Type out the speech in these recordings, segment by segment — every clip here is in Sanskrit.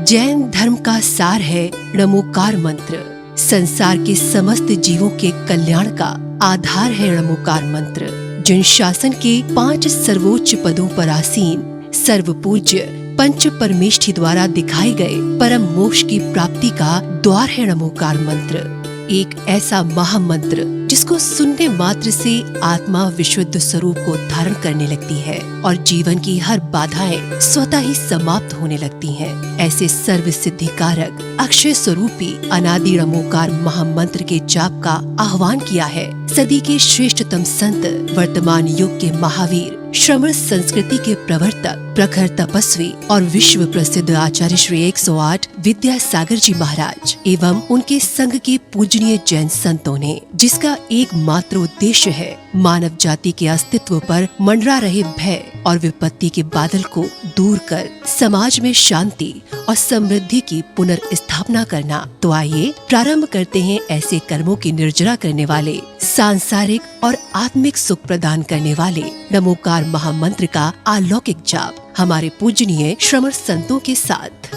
जैन धर्म का सार है णमोकार मंत्र। संसार के समस्त जीवों के कल्याण का आधार है णमोकार मंत्र। जिन शासन के 5 सर्वोच्च पदों पर आसीन सर्व पूज्य पंच परमेष्ठी द्वारा दिखाए गए परम मोक्ष की प्राप्ति का द्वार है णमोकार मंत्र। एक ऐसा महामंत्र जिसको सुनने मात्र से आत्मा विशुद्ध स्वरूप को धारण करने लगती है और जीवन की हर बाधाएं स्वतः ही समाप्त होने लगती हैं। ऐसे सर्व सिद्धिकारक अक्षय स्वरूपी अनादि णमोकार महामंत्र के जाप का आह्वान किया है सदी के श्रेष्ठतम संत, वर्तमान युग के महावीर, श्रमण संस्कृति के प्रवर्तक, प्रखर तपस्वी और विश्व प्रसिद्ध आचार्य श्री 108 विद्यासागर जी महाराज एवं उनके संघ के पूजनीय जैन संतों ने, जिसका एकमात्र उद्देश्य है मानव जाति के अस्तित्व पर मंडरा रहे भय और विपत्ति के बादल को दूर कर समाज में शांति और समृद्धि की पुनर्स्थापना करना। तो आइए प्रारंभ करते हैं ऐसे कर्मों की निर्जरा करने वाले, सांसारिक और आत्मिक सुख प्रदान करने वाले णमोकार महामंत्र का अलौकिक जाप हमारे पूजनीय श्रमण संतों के साथ।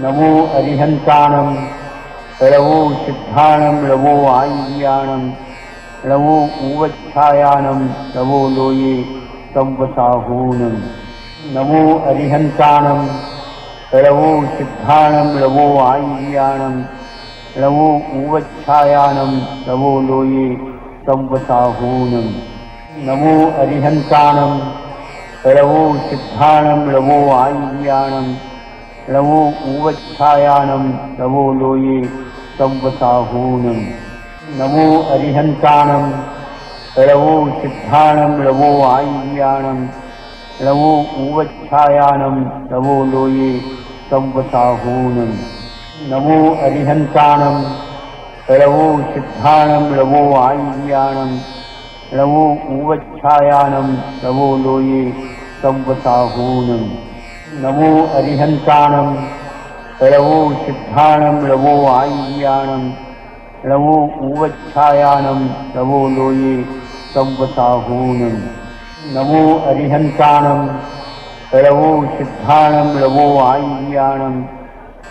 नमो अरिहंताणं नमो सिद्धाणं नमो आय्याणं नमो उवच्छायाणं नमो लोये संवसाहूनं। नमो अरिहंताणं नमो सिद्धाणं नमो आय्याणं नमो उवच्छायाणं नमो लोये संवसाहूनं। नमो अरिहंताणं नमो सिद्धाणं नमो आय्याणं नमो उवच्छायाणं नमो लोये संवसाहूनं। नमो अरिहंताणं नमो सिद्धाणं नमो आय्याणं नमो उवच्छायाणं नमो लोये संवसाहूनं। नमो अरिहंताणं नमो सिद्धाणं नमो आय्याणं नमो उवच्छायाणं नमो लोये संवसाहूनं। नमो अरिहंताणं नमो सिद्धाणं नमो आय्याणं नमो उवच्छायाणं नमो लोये संवसाहूनं। नमो अरिहंताणं नमो सिद्धाणं नमो आय्याणं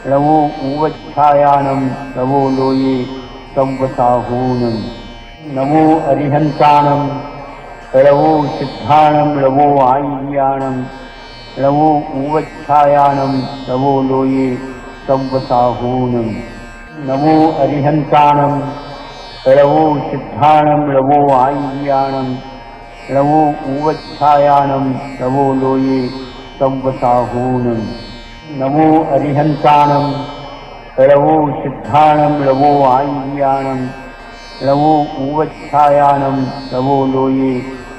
नमो उवच्छायाणं नमो लोये संवसाहूनं। नमो अरिहंताणं नमो सिद्धाणं नमो आय्याणं नमो उवच्छायाणं नमो लोये संवसाहूनं। नमो अरिहंताणं नमो सिद्धाणं नमो आय्याणं नमो उवच्छायाणं नमो लोये संवसाहूनं। नमो अरिहंताणं नमो सिद्धाणं नमो आय्याणं नमो उवच्छायाणं नमो लोये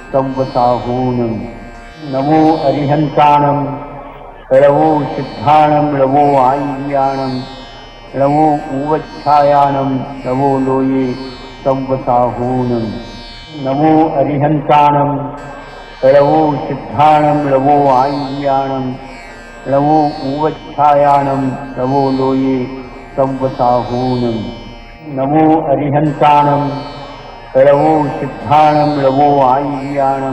संवसाहूनं। नमो अरिहंताणं नमो सिद्धाणं नमो आय्याणं नमो उवच्छायाणं नमो लोये संवसाहूनं। नमो अरिहंताणं नमो सिद्धाणं नमो आय्याणं नमो उवच्छायाणं नमो लोये संवसाहूनं। नमो अरिहंताणं नमो सिद्धाणं नमो आय्याणं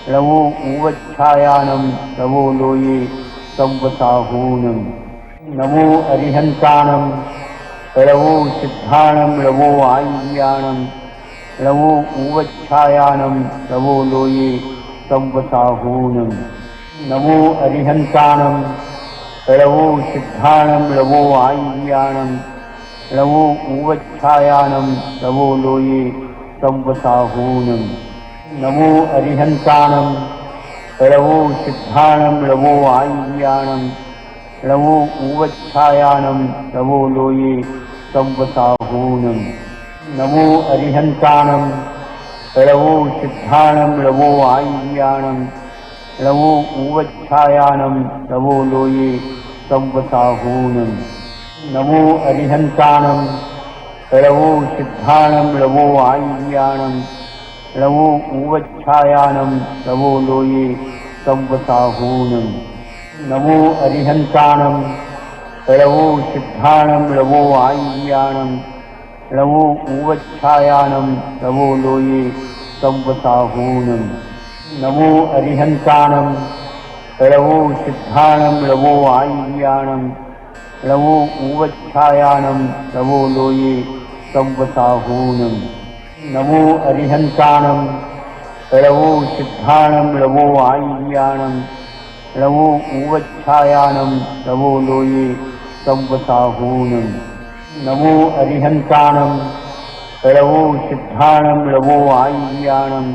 नमो उवच्छायाणं नमो लोये संवसाहूनं। नमो अरिहंताणं नमो सिद्धाणं नमो आय्याणं नमो उवच्छायाणं नमो लोये संवसाहूनं। नमो अरिहंताणं नमो सिद्धाणं नमो आय्याणं नमो उवच्छायाणं नमो लोये संवसाहूनं। नमो अरिहंताणं नमो सिद्धाणं नमो आय्याणं नमो उवच्छायाणं नमो लोये संवसाहूनं। नमो अरिहंताणं नमो सिद्धाणं नमो आय्याणं नमो उवच्छायाणं नमो लोये संवसाहूनं। नमो अरिहंताणं नमो सिद्धाणं नमो आय्याणं नमो उवच्छायाणं नमो लोये संवसाहूनं। नमो अरिहंताणं नमो सिद्धाणं नमो आय्याणं नमो उवच्छायाणं नमो लोये संवसाहूनं। नमो अरिहंताणं लवो सिद्धाणं लवो आय्याणं लवो ऊवच्छायानं लवो लोये संवसाहूनं नमो अरिहन्ताणं लवो सिद्धाणं लवो आय्याणं लवो ऊवच्छायानं लवो लोये संवसाहूनं नमो अरिहन्ताणं लवो सिद्धाणं लवो आय्याणं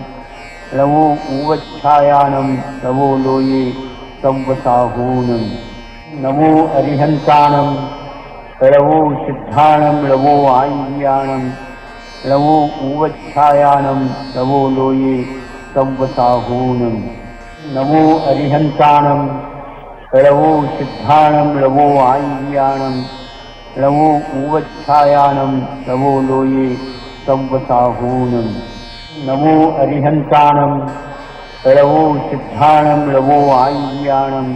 लवो ऊवच्छायानं लवो लोये संवसाहूनं नमो अरिहन्ताणं लवो सिद्धाणं लवो आय्याणं लवो ऊवच्छायानं लवो लोये संवसाहूनं नमो अरिहन्ताणं लवो सिद्धाणं लवो आय्याणं लवो ऊवच्छायानं लवो लोये संवसाहूनं नमो अरिहन्ताणं लवो सिद्धाणं लवो आय्याणं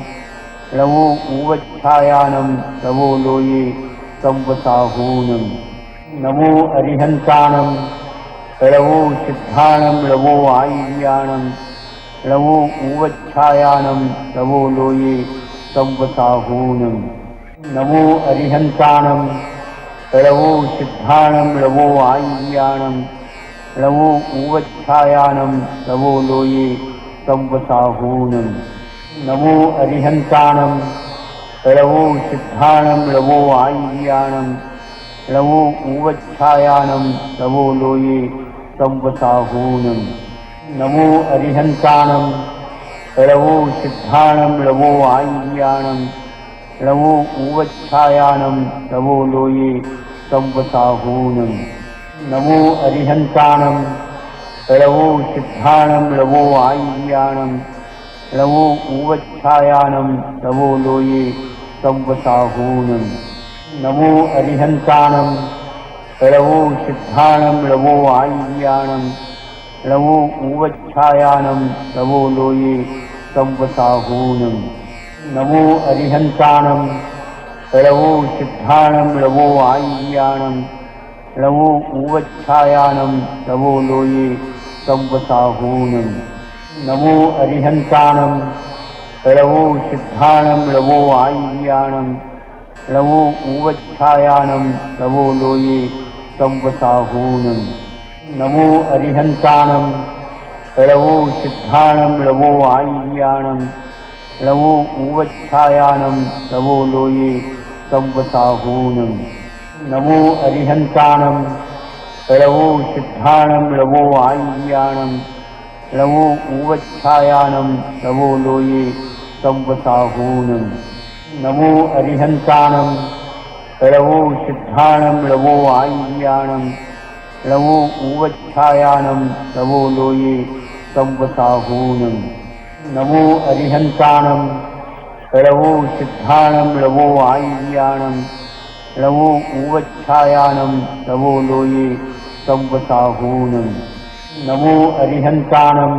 लवो ऊवच्छायानं लवो लोये संवसाहूनं नमो अरिहन्ताणं लवो सिद्धाणं लवो आय्याणं लवो ऊवच्छायानं लवो लोये संवसाहूनं नमो अरिहन्ताणं लवो सिद्धाणं लवो आय्याणं लवो ऊवच्छायानं लवो लोये संवसाहूनं नमो अरिहन्ताणं लवो सिद्धाणं लवो आय्याणं लवो ऊवच्छायानं लवो लोये संवसाहूनं नमो अरिहन्ताणं लवो सिद्धाणं लवो आय्याणं लवो ऊवच्छायानं लवो लोये संवसाहूनं नमो अरिहन्ताणं लवो सिद्धाणं लवो आय्याणं लवो ऊवच्छायानं लवो लोये संवसाहूनं नमो अरिहन्ताणं लवो सिद्धाणं लवो आय्याणं लवो ऊवच्छायानं लवो लोये संवसाहूनं नमो अरिहन्ताणं लवो सिद्धाणं लवो आय्याणं लवो ऊवच्छायानं लवो लोये संवसाहूनं नमो अरिहन्ताणं लवो सिद्धाणं लवो आय्याणं लवो ऊवच्छायानं लवो लोये संवसाहूनं नमो अरिहन्ताणं लवो सिद्धाणं लवो आय्याणं लवो ऊवच्छायानं लवो लोये संवसाहूनं नमो अरिहन्ताणं लवो सिद्धाणं लवो आय्याणं लवो ऊवच्छायानं लवो लोये संवसाहूनं नमो अरिहन्ताणं लवो सिद्धाणं लवो आय्याणं लवो ऊवच्छायानं लवो लोये संवसाहूनं नमो अरिहन्ताणं लवो सिद्धाणं लवो आय्याणं लवो ऊवच्छायानं लवो लोये संवसाहूनं नमो अरिहन्ताणं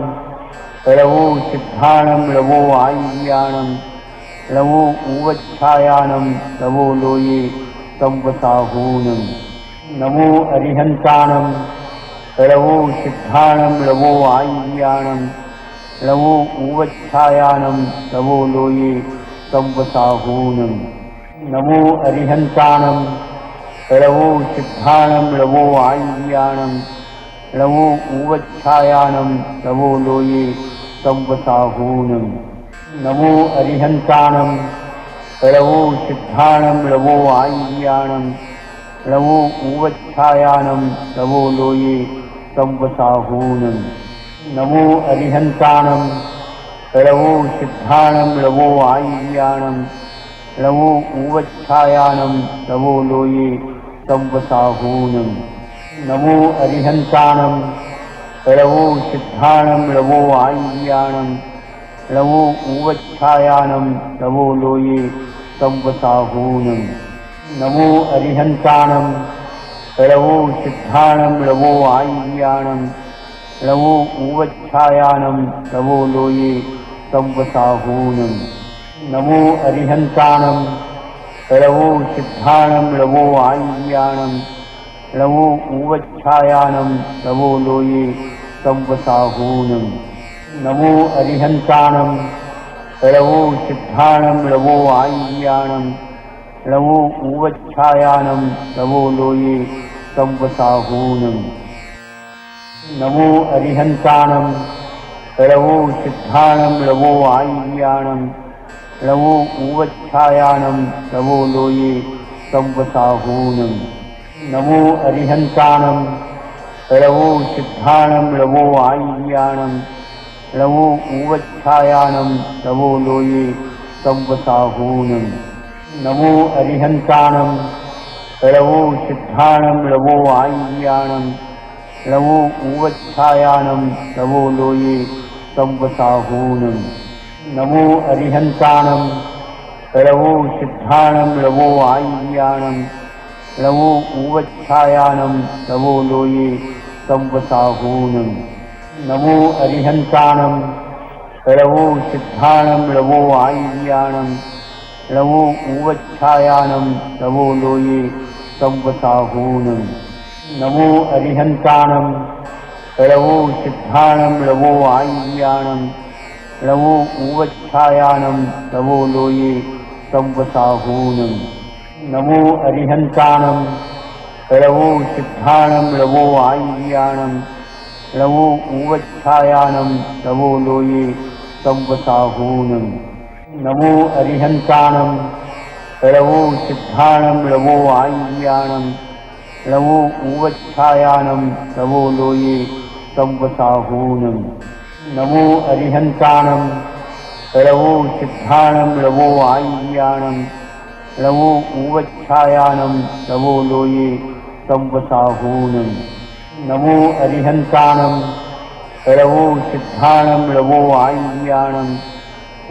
लवो सिद्धाणं लवो आय्याणं लवो ऊवच्छायानं लवो लोये संवसाहूनं नमो अरिहन्ताणं लवो सिद्धाणं लवो आय्याणं लवो ऊवच्छायानं लवो लोये संवसाहूनं नमो अरिहन्ताणं लवो सिद्धाणं लवो आय्याणं लवो ऊवच्छायानं लवो लोये संवसाहूनं नमो अरिहन्ताणं लवो सिद्धाणं लवो आय्याणं लवो ऊवच्छायानं लवो लोये संवसाहूनं नमो अरिहन्ताणं लवो सिद्धाणं लवो आय्याणं लवो ऊवच्छायानं लवो लोये संवसाहूनं नमो अरिहन्ताणं लवो सिद्धाणं लवो आय्याणं लवो ऊवच्छायानं लवो लोये संवसाहूनं नमो अरिहन्ताणं लवो सिद्धाणं लवो आय्याणं लवो ऊवच्छायानं लवो लोये संवसाहूनं नमो अरिहन्ताणं लवो सिद्धाणं लवो आय्याणं लवो ऊवच्छायानं लवो लोये संवसाहूनं नमो अरिहन्ताणं लवो सिद्धाणं लवो आय्याणं लवो उवच्छायानं लवो लोये संवसाहूनं नमो अरिहन्ताणं लवो सिद्धाणं लवो आय्याणं लवो उवच्छायानं लवो लोये संवसाहूनं नमो अरिहन्ताणं लवो सिद्धाणं लवो आय्याणं लवो उवच्छायानं लवो लोये संवसाहूनं नमो अरिहन्ताणं लवो सिद्धाणं लवो आय्याणं लवो उवच्छायानं लवो लोये संवसाहूनं नमो अरिहन्ताणं लवो सिद्धाणं लवो आय्याणं लवो उवच्छायानं लवो लोये संवसाहूनं नमो अरिहन्ताणं लवो सिद्धाणं लवो आय्याणं लवो उवच्छायानं लवो लोये संवसाहूनं नमो अरिहन्ताणं लवो सिद्धाणं लवो आय्याणं लवो उवच्छायानं लवो लोये संवसाहूनं नमो अरिहन्ताणं लवो सिद्धाणं लवो आय्याणं लवो उवच्छायानं लवो लोये संवसाहूनं नमो अरिहन्ताणं लवो सिद्धाणं लवो आय्याणं लवो उवच्छायानं लवो लोये संवसाहूनं नमो अरिहन्ताणं लवो सिद्धाणं लवो आय्याणं लवो उवच्छायानं लवो लोये संवसाहूनं नमो अरिहन्ताणं लवो सिद्धाणं लवो आय्याणं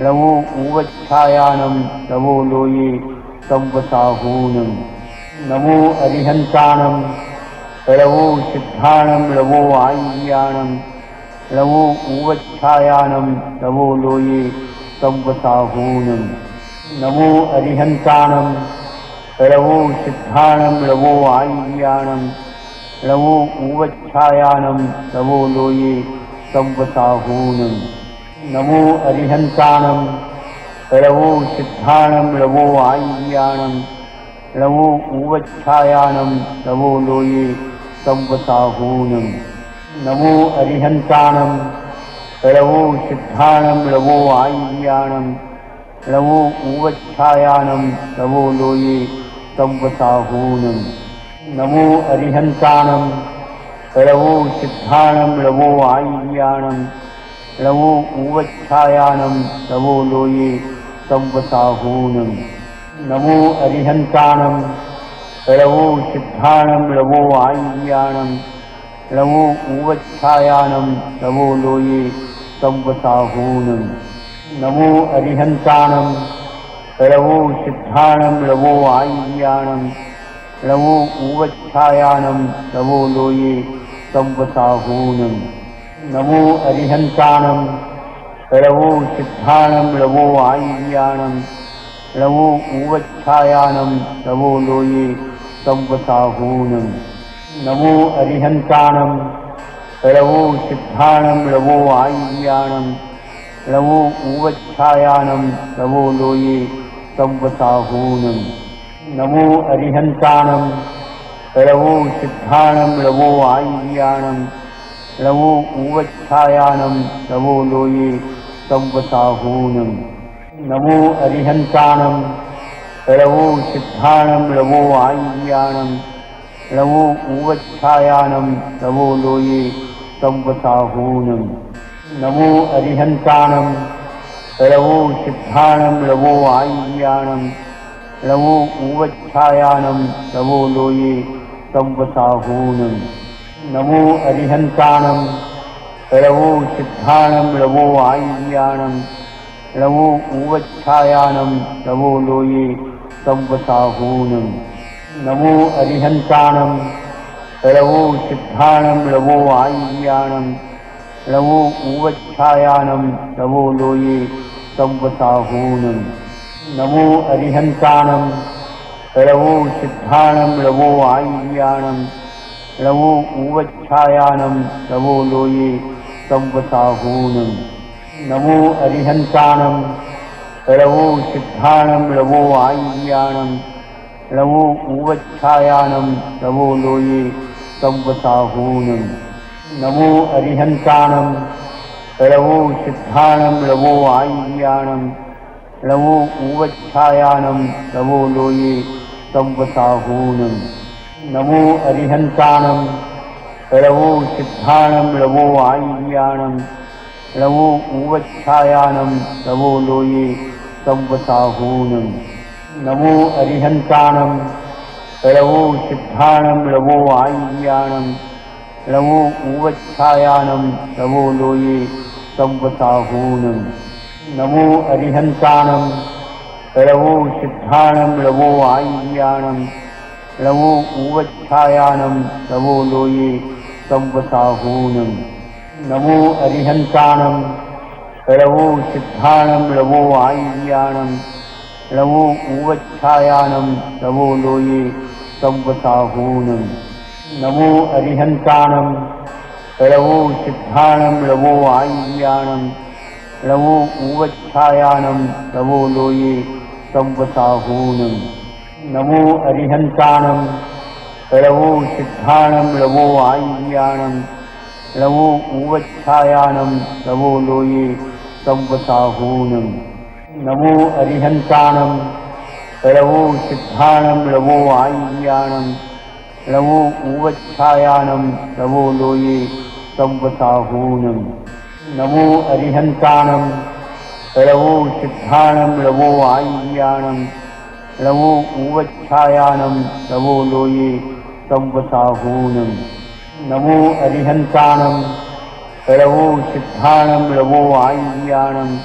लवो उवच्छायानं लवो लोये संवसाहूनं नमो अरिहन्ताणं लवो सिद्धाणं लवो आय्याणं लवो उवच्छायानं लवो लोये संवसाहूनं नमो अरिहन्ताणं लवो सिद्धाणं लवो आय्याणं लवो उवच्छायानं लवो लोये संवसाहूनं नमो अरिहन्ताणं लवो सिद्धाणं लवो आय्याणं लवो उवच्छायानं लवो लोये संवसाहूनं नमो अरिहन्ताणं लवो सिद्धाणं लवो आय्याणं लवो उवच्छायानं लवो लोये संवसाहूनं नमो अरिहन्ताणं लवो सिद्धाणं लवो आय्याणं लवो उवच्छायानं लवो लोये संवसाहूनं नमो अरिहन्ताणं लवो सिद्धाणं लवो आय्याणं लवो उवच्छायानं लवो लोये संवसाहूनं नमो अरिहन्ताणं लवो सिद्धाणं लवो आय्याणं लवो उवच्छायानं लवो लोये संवसाहूनं नमो अरिहन्ताणं लवो सिद्धाणं लवो आय्याणं लवो उवच्छायानं लवो लोये संवसाहूनं नमो अरिहन्ताणं लवो सिद्धाणं लवो आय्याणं लवो उवच्छायानं लवो लोये संवसाहूनं नमो अरिहन्ताणं लवो सिद्धाणं लवो आय्याणं लवो उवच्छायानं लवो लोये संवसाहूनं नमो अरिहन्ताणं लवो सिद्धाणं लवो आय्याणं लवो उवच्छायानं लवो लोये संवसाहूनं नमो अरिहन्ताणं लवो सिद्धाणं लवो आय्याणं लवो उवच्छायानं लवो लोये संवसाहूनं नमो अरिहन्ताणं लवो सिद्धाणं लवो आय्याणं लवो उवच्छायानं लवो लोये संवसाहूनं नमो अरिहन्ताणं लवो सिद्धाणं लवो आय्याणं लवो उवच्छायानं लवो लोये संवसाहूनं नमो अरिहन्ताणं लवो सिद्धाणं लवो आय्याणं लवो उवच्छायानं लवो लोये संवसाहूनं नमो अरिहन्ताणं लवो सिद्धाणं लवो आय्याणं लवो उवच्छायानं लवो लोये संवसाहूनं नमो अरिहन्ताणं लवो सिद्धाणं लवो आय्याणं लवो उवच्छायानं लवो लोये संवसाहूनं नमो अरिहन्ताणं लवो सिद्धाणं लवो आय्याणं लवो उवच्छायानं लवो लोये संवसाहूनं नमो अरिहन्ताणं लवो सिद्धाणं लवो आय्याणं लवो उवच्छायानं लवो लोये संवसाहूनं नमो अरिहन्ताणं लवो सिद्धाणं लवो आय्याणं लवो उवच्छायानं लवो लोये संवसाहूनं नमो अरिहन्ताणं लवो सिद्धाणं लवो आय्याणं लवो उवच्छायानं लवो लोये संवसाहूनं नमो अरिहन्ताणं लवो सिद्धाणं लवो आय्याणं लवो उवच्छायानं लवो लोये संवसाहूनं नमो अरिहन्ताणं लवो सिद्धाणं लवो आय्याणं लवो उवच्छायानं लवो लोये संवसाहूनं नमो अरिहन्ताणं लवो सिद्धाणं लवो आय्याणं लवो उवच्छायानं लवो लोये संवसाहूनं नमो अरिहन्ताणं लवो सिद्धाणं लवो आय्याणं लवो उवच्छायानं लवो लोये संवसाहूनं नमो अरिहन्ताणं लवो सिद्धाणं लवो आय्याणं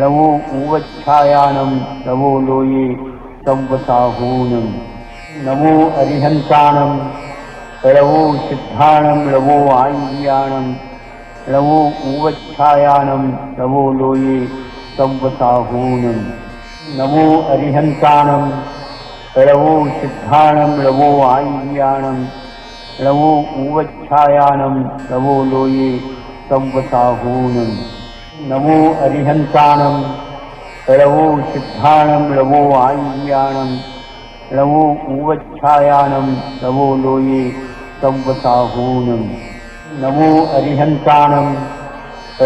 लवो उवच्छायानं लवो लोये संवसाहूनं नमो अरिहन्ताणं लवो सिद्धाणं लवो आय्याणं लवो उवच्छायानं लवो लोये संवसाहूनं नमो अरिहन्ताणं लवो सिद्धाणं लवो आय्याणं लवो उवच्छायानं लवो लोये संवसाहूनं नमो अरिहन्ताणं लवो सिद्धाणं लवो आय्याणं लवो उवच्छायानं लवो लोये संवसाहूनं नमो अरिहन्ताणं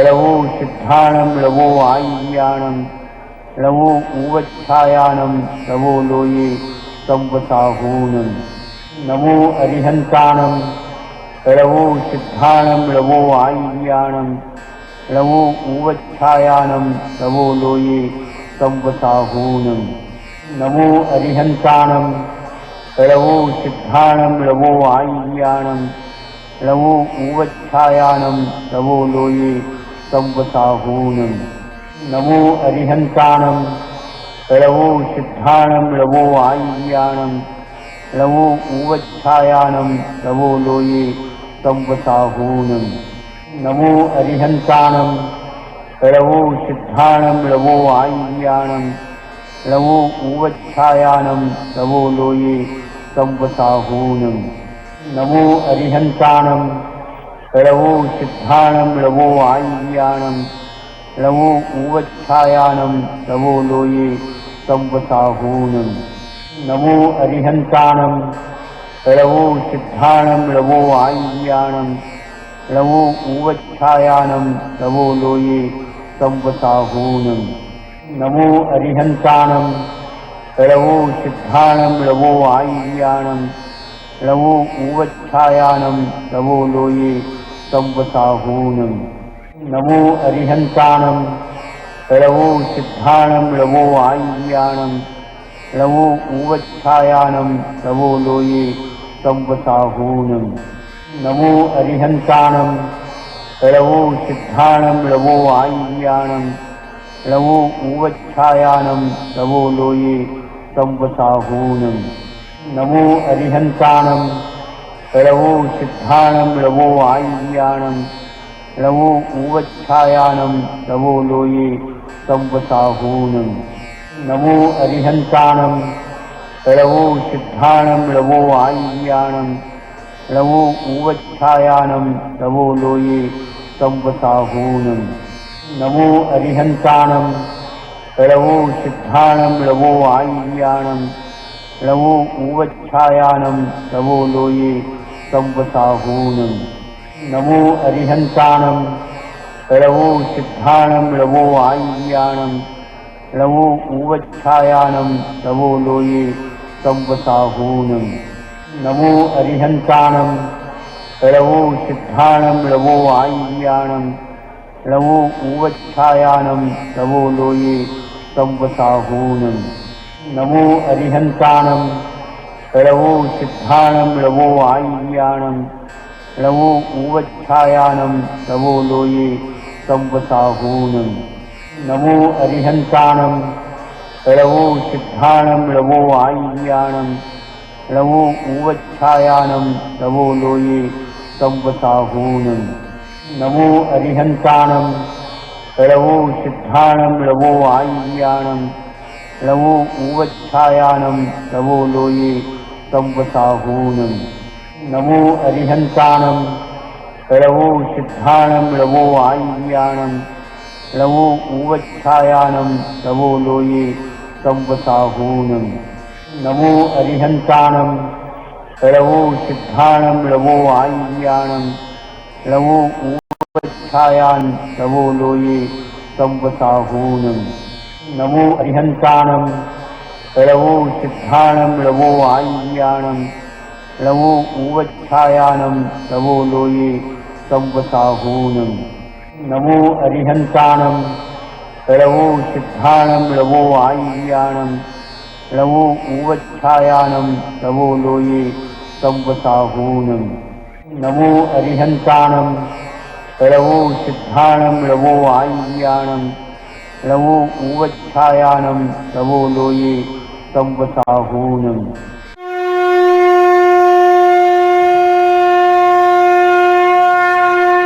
लवो सिद्धाणं लवो आय्याणं लवो उवच्छायानं लवो लोये संवसाहूनं नमो अरिहन्ताणं लवो सिद्धाणं लवो आय्याणं लवो उवच्छायानं लवो लोये संवसाहूनं नमो अरिहन्ताणं लवो सिद्धाणं लवो आय्याणं लवो उवच्छायानं लवो लोये संवसाहूनं नमो अरिहन्ताणं लवो सिद्धाणं लवो आय्याणं लवो उवच्छायानं लवो लोये संवसाहूनं नमो अरिहन्ताणं लवो सिद्धाणं लवो आय्याणं लवो उवच्छायानं लवो लोये संवसाहूनं नमो अरिहन्ताणं लवो सिद्धाणं लवो आय्याणं लवो उवच्छायानं लवो लोये संवसाहूनं नमो अरिहन्ताणं लवो सिद्धाणं लवो आय्याणं लवो उवच्छायानं लवो लोये संवसाहूनं नमो अरिहन्ताणं लवो सिद्धाणं लवो आय्याणं लवो उवच्छायानं लवो लोये संवसाहूनं नमो अरिहन्ताणं लवो सिद्धाणं लवो आय्याणं लवो उवच्छायानं लवो लोये संवसाहूनं नमो अरिहन्ताणं लवो सिद्धाणं लवो आय्याणं लवो उवच्छायानं लवो लोये संवसाहूनं नमो अरिहन्ताणं लवो सिद्धाणं लवो आय्याणं लवो उवच्छायानं लवो लोये संवसाहूनं नमो अरिहन्ताणं लवो सिद्धाणं लवो आय्याणं लवो उवच्छायानं लवो लोये संवसाहूनं नमो अरिहन्ताणं ळवो सिद्धाणं ळवो आय्याणं ळवो उवच्छायानं ळवो लोये संवसाहूनं नमो अरिहन्ताणं ळवो सिद्धाणं ळवो आय्याणं ळवो उवच्छायानं ळवो लोये संवसाहूनं नमो अरिहन्ताणं ळवो सिद्धाणं ळवो आय्याणं ळवो उवच्छायानं ळवो लोये संवसाहूनं नमो अरिहन्ताणं ळवो सिद्धाणं ळवो आय्याणं ळवो उवच्छायानं ळवो लोये संवसाहूनं नमो अरिहन्ताणं ळवो सिद्धाणं ळवो आय्याणं ळवो उवच्छायानं ळवो लोये संवसाहूनं नमो अरिहन्ताणं ळवो सिद्धाणं ळवो आय्याणं ळवो उवच्छायानं ळवो लोये संवसाहूनं नमो अरिहन्ताणं ळवो सिद्धाणं ळवो आय्याणं ळवो उवच्छायानं ळवो लोये संवसाहूनं नमो अरिहन्ताणं ळवो सिद्धाणं ळवो आय्याणं ळवो उवच्छायानं ळवो लोये संवसाहूनं नमो अरिहन्ताणं ळवो सिद्धाणं ळवो आय्याणं ळवो उवच्छायानं ळवो लोये संवसाहूनं नमो अरिहन्ताणं ळवो सिद्धाणं ळवो आय्याणं ळवो उवच्छायानं ळवो लोये संवसाहूनं नमो अरिहन्ताणं ळवो सिद्धाणं ळवो आय्याणं ळवो उवच्छायानं ळवो लोये संवसाहूनं